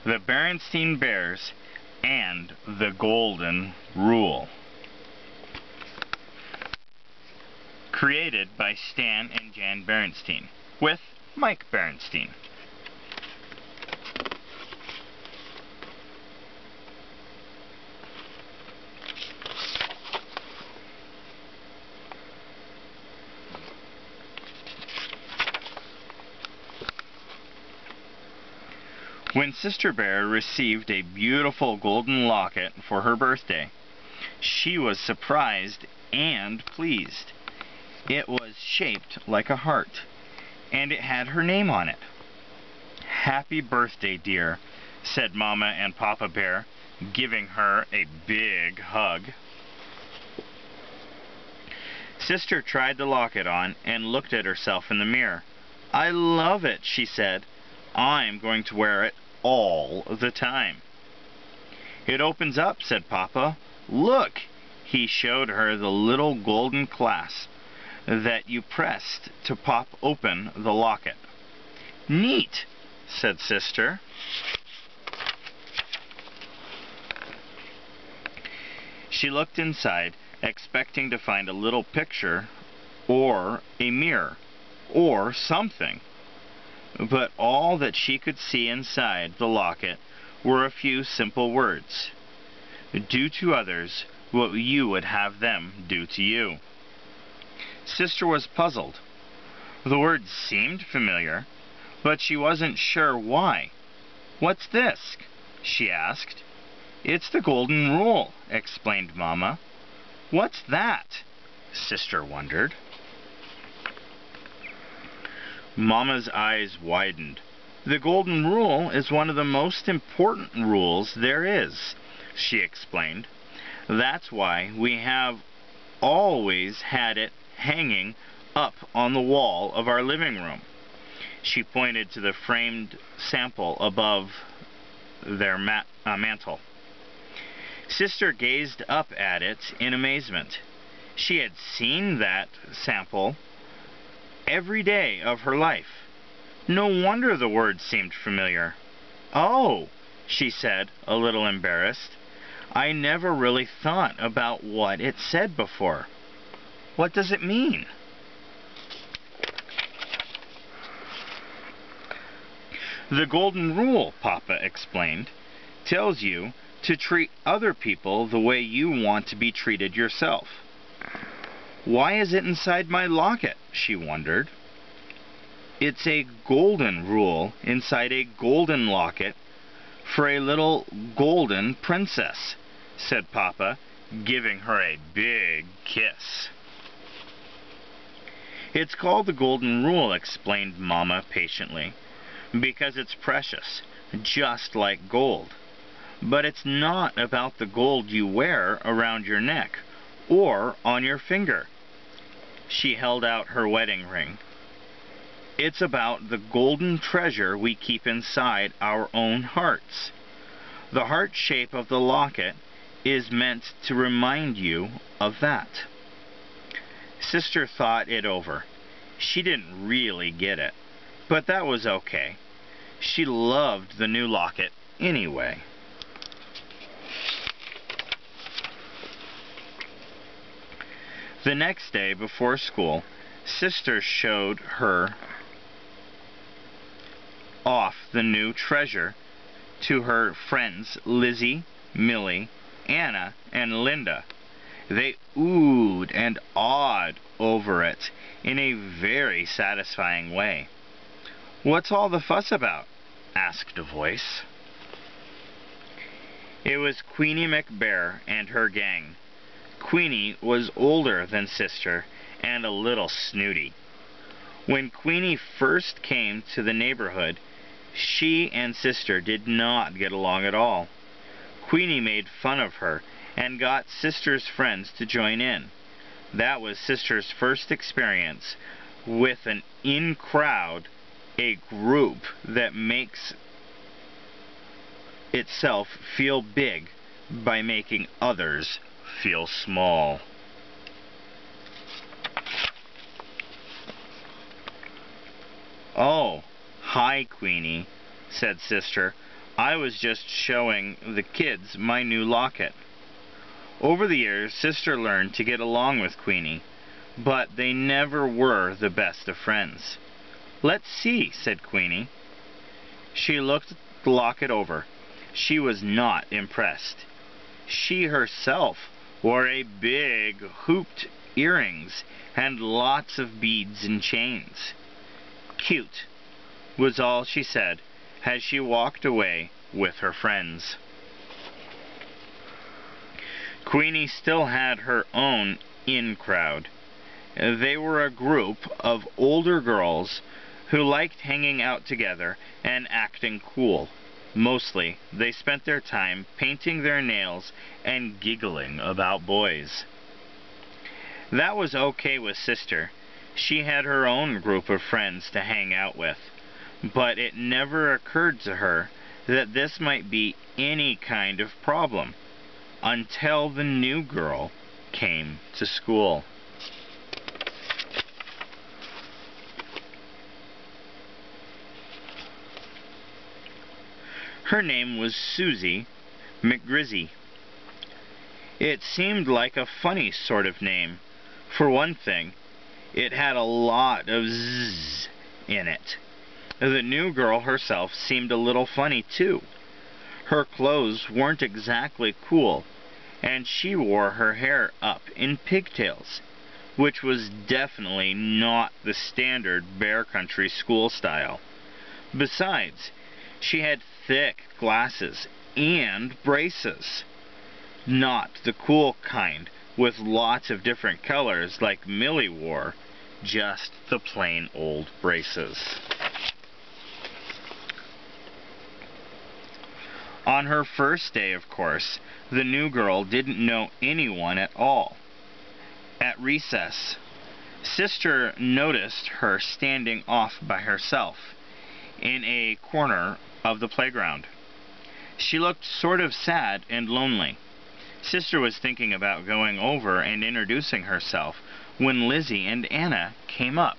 The Berenstain Bears, and the Golden Rule. Created by Stan and Jan Berenstain, with Mike Berenstain. When Sister Bear received a beautiful golden locket for her birthday, she was surprised and pleased. It was shaped like a heart, and it had her name on it. "Happy birthday, dear," said Mama and Papa Bear, giving her a big hug. Sister tried the locket on and looked at herself in the mirror. "I love it," she said. "I'm going to wear it all the time." "It opens up," said Papa. "Look!" He showed her the little golden clasp that you pressed to pop open the locket. "Neat," said Sister. She looked inside, expecting to find a little picture or a mirror or something. But all that she could see inside the locket were a few simple words. "Do to others what you would have them do to you." Sister was puzzled. The words seemed familiar, but she wasn't sure why. "What's this?" she asked. "It's the Golden Rule," explained Mama. "What's that?" Sister wondered. Mama's eyes widened. "The Golden Rule is one of the most important rules there is," she explained. "That's why we have always had it hanging up on the wall of our living room." She pointed to the framed sample above their mantel. Sister gazed up at it in amazement. She had seen that sample every day of her life. No wonder the words seemed familiar. "Oh," she said, a little embarrassed. "I never really thought about what it said before. What does it mean?" "The Golden Rule," Papa explained, "tells you to treat other people the way you want to be treated yourself." "Why is it inside my locket?" she wondered. "It's a golden rule inside a golden locket for a little golden princess," said Papa, giving her a big kiss. "It's called the Golden Rule," explained Mama patiently, "because it's precious, just like gold. But it's not about the gold you wear around your neck or on your finger." She held out her wedding ring. "It's about the golden treasure we keep inside our own hearts. The heart shape of the locket is meant to remind you of that." Sister thought it over. She didn't really get it, but that was okay. She loved the new locket anyway. The next day before school, Sister showed her off the new treasure to her friends Lizzie, Millie, Anna, and Linda. They oohed and awed over it in a very satisfying way. "What's all the fuss about?" asked a voice. It was Queenie McBear and her gang. Queenie was older than Sister and a little snooty. When Queenie first came to the neighborhood, she and Sister did not get along at all. Queenie made fun of her and got Sister's friends to join in. That was Sister's first experience with an in-crowd, a group that makes itself feel big by making others feel small. "Oh, hi, Queenie," said Sister. I was just showing the kids my new locket." Over the years, Sister learned to get along with Queenie, but they never were the best of friends. "Let's see," said Queenie. She looked the locket over. She was not impressed. She herself wore a big hooped earrings and lots of beads and chains. "Cute," was all she said as she walked away with her friends. Queenie still had her own in-crowd. They were a group of older girls who liked hanging out together and acting cool. Mostly, they spent their time painting their nails and giggling about boys. That was okay with Sister. She had her own group of friends to hang out with. But it never occurred to her that this might be any kind of problem until the new girl came to school. Her name was Susie McGrizzy. It seemed like a funny sort of name. For one thing, it had a lot of zzz in it. The new girl herself seemed a little funny, too. Her clothes weren't exactly cool, and she wore her hair up in pigtails, which was definitely not the standard Bear Country school style. Besides, she had thick glasses and braces. Not the cool kind with lots of different colors like Millie wore, just the plain old braces. On her first day, of course, the new girl didn't know anyone at all. At recess, Sister noticed her standing off by herself in a corner of the playground. She looked sort of sad and lonely. Sister was thinking about going over and introducing herself when Lizzie and Anna came up.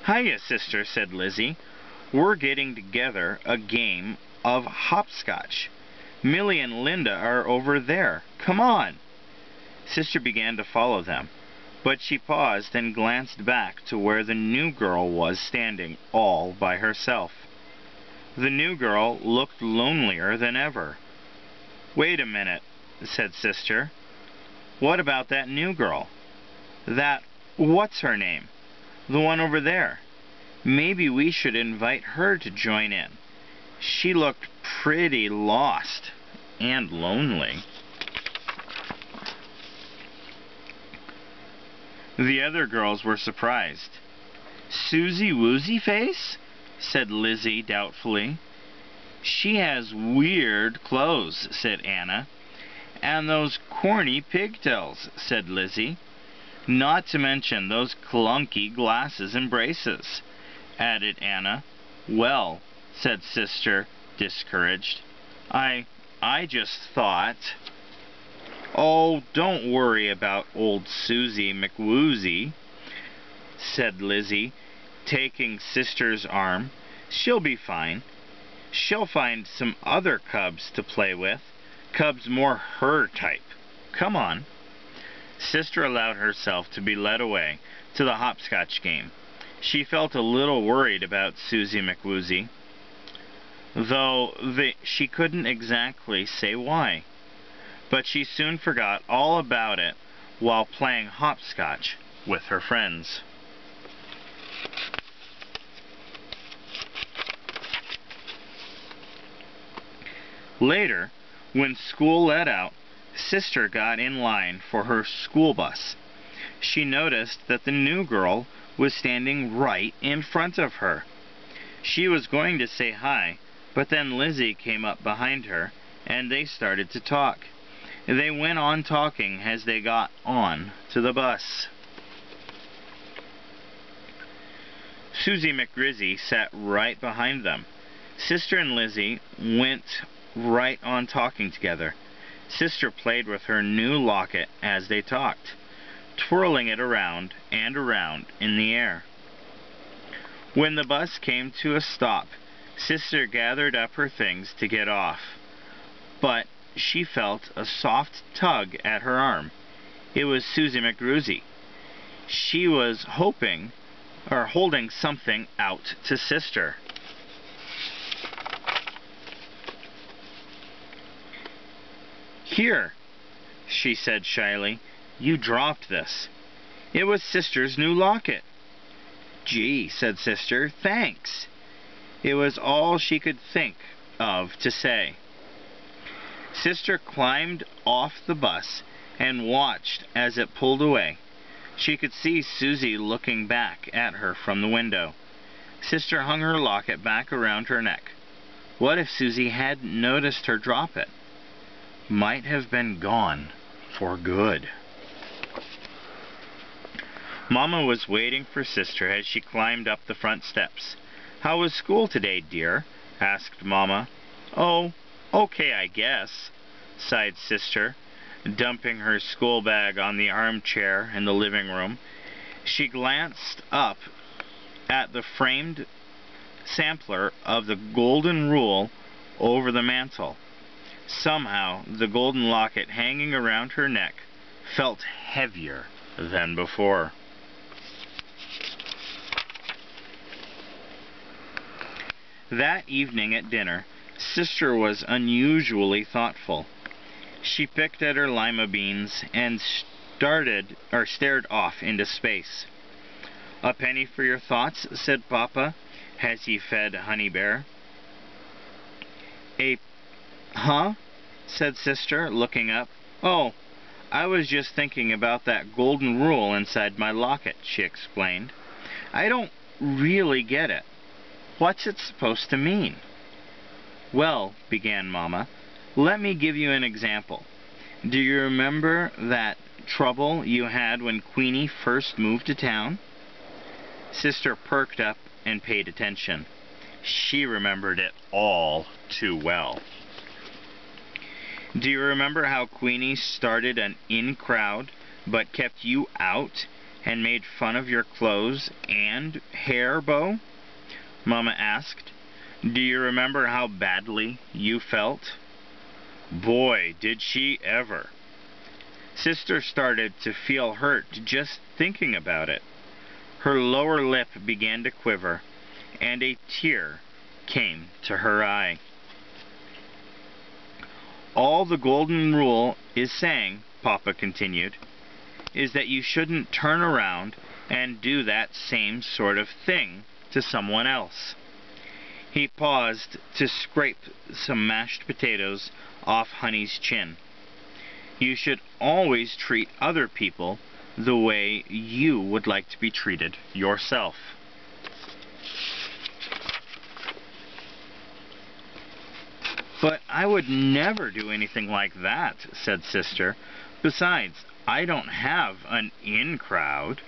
"Hiya, Sister," said Lizzie. "We're getting together a game of hopscotch. Millie and Linda are over there. Come on." Sister began to follow them, but she paused and glanced back to where the new girl was standing all by herself. The new girl looked lonelier than ever. "Wait a minute," said Sister. "What about that new girl? What's her name? The one over there. Maybe we should invite her to join in. She looked pretty lost and lonely." The other girls were surprised. "Susie Woozy Face?" said Lizzie doubtfully. "She has weird clothes," said Anna. "And those corny pigtails," said Lizzie. "Not to mention those clunky glasses and braces," added Anna. "Well," said Sister, discouraged, I just thought—" "Oh, don't worry about old Susie McWoozy," said Lizzie, taking Sister's arm. "She'll be fine. She'll find some other cubs to play with, cubs more her type. Come on." Sister allowed herself to be led away to the hopscotch game. She felt a little worried about Susie McWoozy, though she couldn't exactly say why. But she soon forgot all about it while playing hopscotch with her friends. Later, when school let out, Sister got in line for her school bus. She noticed that the new girl was standing right in front of her. She was going to say hi, but then Lizzie came up behind her, and they started to talk. They went on talking as they got on to the bus. Susie McGrizzy sat right behind them. Sister and Lizzie went right on talking together. Sister played with her new locket as they talked, twirling it around and around in the air. When the bus came to a stop, Sister gathered up her things to get off. But she felt a soft tug at her arm. It was Susie McGrusey. She was holding something out to Sister. "Here," she said shyly. "You dropped this." It was Sister's new locket. "Gee," said Sister, "thanks." It was all she could think of to say. Sister climbed off the bus and watched as it pulled away. She could see Susie looking back at her from the window. Sister hung her locket back around her neck. What if Susie hadn't noticed her drop it? Might have been gone for good. Mama was waiting for Sister as she climbed up the front steps. "How was school today, dear?" asked Mama. "Oh, okay, I guess," sighed Sister, dumping her school bag on the armchair in the living room. She glanced up at the framed sampler of the Golden Rule over the mantel. Somehow, the golden locket hanging around her neck felt heavier than before. That evening at dinner, Sister was unusually thoughtful. She picked at her lima beans and stared off into space. "A penny for your thoughts," said Papa, as he fed Honey Bear. Huh?" said Sister, looking up. "Oh, I was just thinking about that golden rule inside my locket," she explained. "I don't really get it. What's it supposed to mean?" "Well," began Mama, "let me give you an example. Do you remember that trouble you had when Queenie first moved to town?" Sister perked up and paid attention. She remembered it all too well. "Do you remember how Queenie started an in crowd but kept you out and made fun of your clothes and hair bow?" Mama asked. "Do you remember how badly you felt?" Boy, did she ever. Sister started to feel hurt just thinking about it. Her lower lip began to quiver, and a tear came to her eye. "All the Golden Rule is saying," Papa continued, "is that you shouldn't turn around and do that same sort of thing to someone else." He paused to scrape some mashed potatoes off Honey's chin. "You should always treat other people the way you would like to be treated yourself." "But I would never do anything like that," said Sister. "Besides, I don't have an in crowd."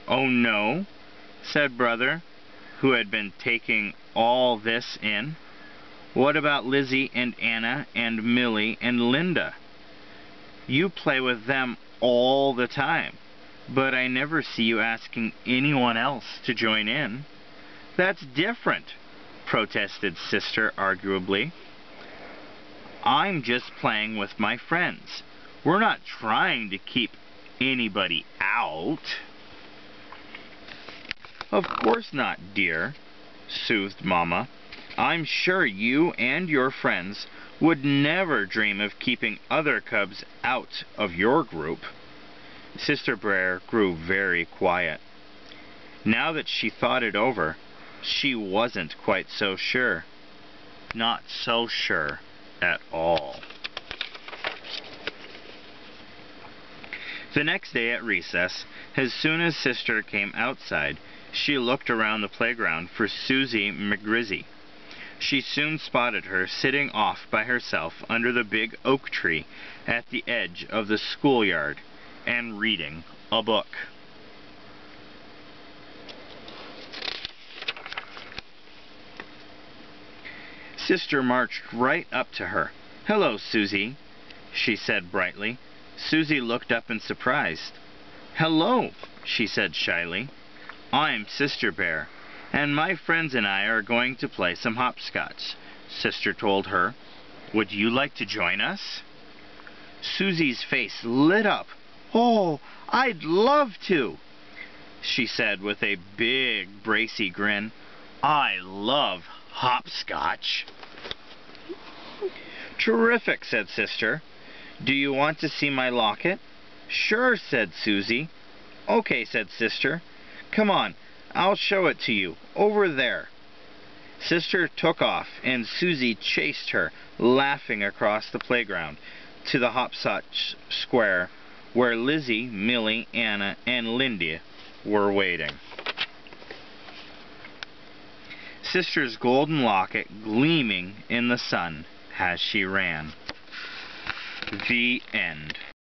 "Oh, no?" said Brother, who had been taking all this in. "What about Lizzie and Anna and Millie and Linda? You play with them all the time, but I never see you asking anyone else to join in." "That's different," protested Sister arguably. "I'm just playing with my friends. We're not trying to keep anybody out." "Of course not, dear," soothed Mama. "I'm sure you and your friends would never dream of keeping other cubs out of your group." Sister Bear grew very quiet. Now that she thought it over, she wasn't quite so sure. Not so sure at all. The next day at recess, as soon as Sister came outside, she looked around the playground for Susie McGrusey. She soon spotted her sitting off by herself under the big oak tree at the edge of the schoolyard and reading a book. Sister marched right up to her. "Hello, Susie," she said brightly. Susie looked up in surprise. "Hello," she said shyly. "I'm Sister Bear, and my friends and I are going to play some hopscotch," Sister told her. "Would you like to join us?" Susie's face lit up. "Oh, I'd love to," she said with a big, bracy grin. "I love hopscotch." "Terrific," said Sister. "Do you want to see my locket?" "Sure," said Susie. "Okay," said Sister. "Come on, I'll show it to you. Over there." Sister took off, and Susie chased her, laughing across the playground, to the hopscotch square, where Lizzie, Millie, Anna, and Lindy were waiting. Sister's golden locket gleaming in the sun as she ran. The end.